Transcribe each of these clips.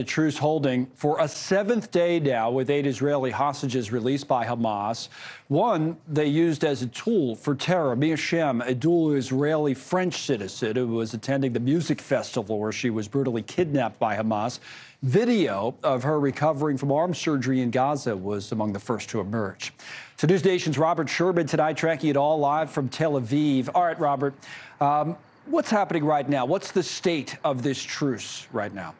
The truce holding for a seventh day now, with 8 Israeli hostages released by Hamas. One they used as a tool for terror. Mia Shem, a dual Israeli-French citizen who was attending the music festival where she was brutally kidnapped by Hamas. Video of her recovering from arm surgery in Gaza was among the first to emerge. So NewsNation's Robert Sherman tonight, tracking it all live from Tel Aviv. All right, Robert, what's happening right now? What's the state of this truce right now?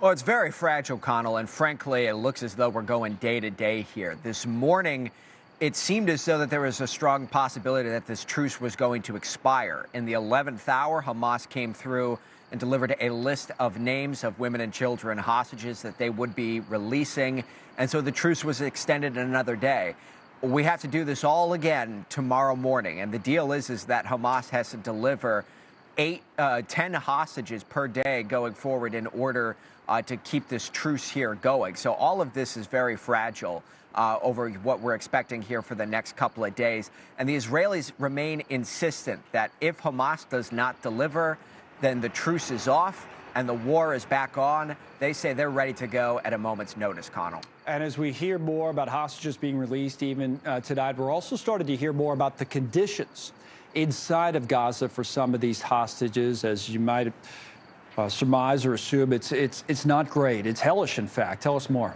Well, it's very fragile, Connell, and frankly, it looks as though we're going day to day here. This morning, it seemed as though that there was a strong possibility that this truce was going to expire. In the 11th hour, Hamas came through and delivered a list of names of women and children hostages that they would be releasing, and so the truce was extended another day. We have to do this all again tomorrow morning, and the deal is that Hamas has to deliver 10 hostages per day going forward in order to keep this truce here going. So all of this is very fragile over what we're expecting here for the next couple of days. And the Israelis remain insistent that if Hamas does not deliver, then the truce is off and the war is back on. They say they're ready to go at a moment's notice, Connell. And as we hear more about hostages being released even tonight, we're also starting to hear more about the conditions inside of Gaza for some of these hostages. As you might surmise or assume, it's not great. It's hellish, in fact. Tell us more.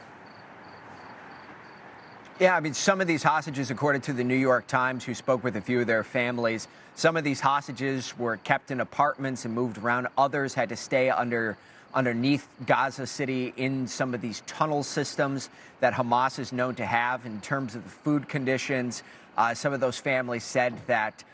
Yeah, I mean, some of these hostages, according to the New York Times, who spoke with a few of their families, some of these hostages were kept in apartments and moved around. Others had to stay underneath Gaza City in some of these tunnel systems that Hamas is known to have. In terms of the food conditions, some of those families said that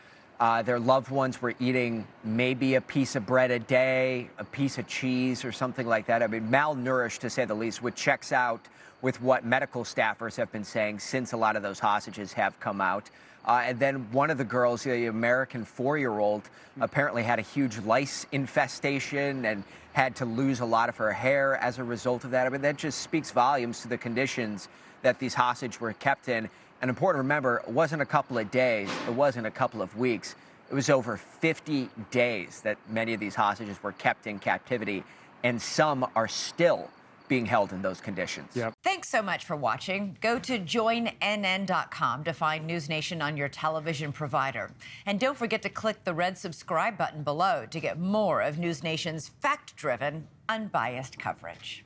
their loved ones were eating maybe a piece of bread a day, a piece of cheese or something like that. I mean, malnourished, to say the least, which checks out with what medical staffers have been saying since a lot of those hostages have come out. And then one of the girls, the American 4-year-old, apparently had a huge lice infestation and had to lose a lot of her hair as a result of that. I mean, that just speaks volumes to the conditions that these hostages were kept in. And important to remember, it wasn't a couple of days, it wasn't a couple of weeks. It was over 50 days that many of these hostages were kept in captivity, and some are still being held in those conditions. Yep. Thanks so much for watching. Go to joinnn.com to find NewsNation on your television provider. And don't forget to click the red subscribe button below to get more of NewsNation's fact-driven, unbiased coverage.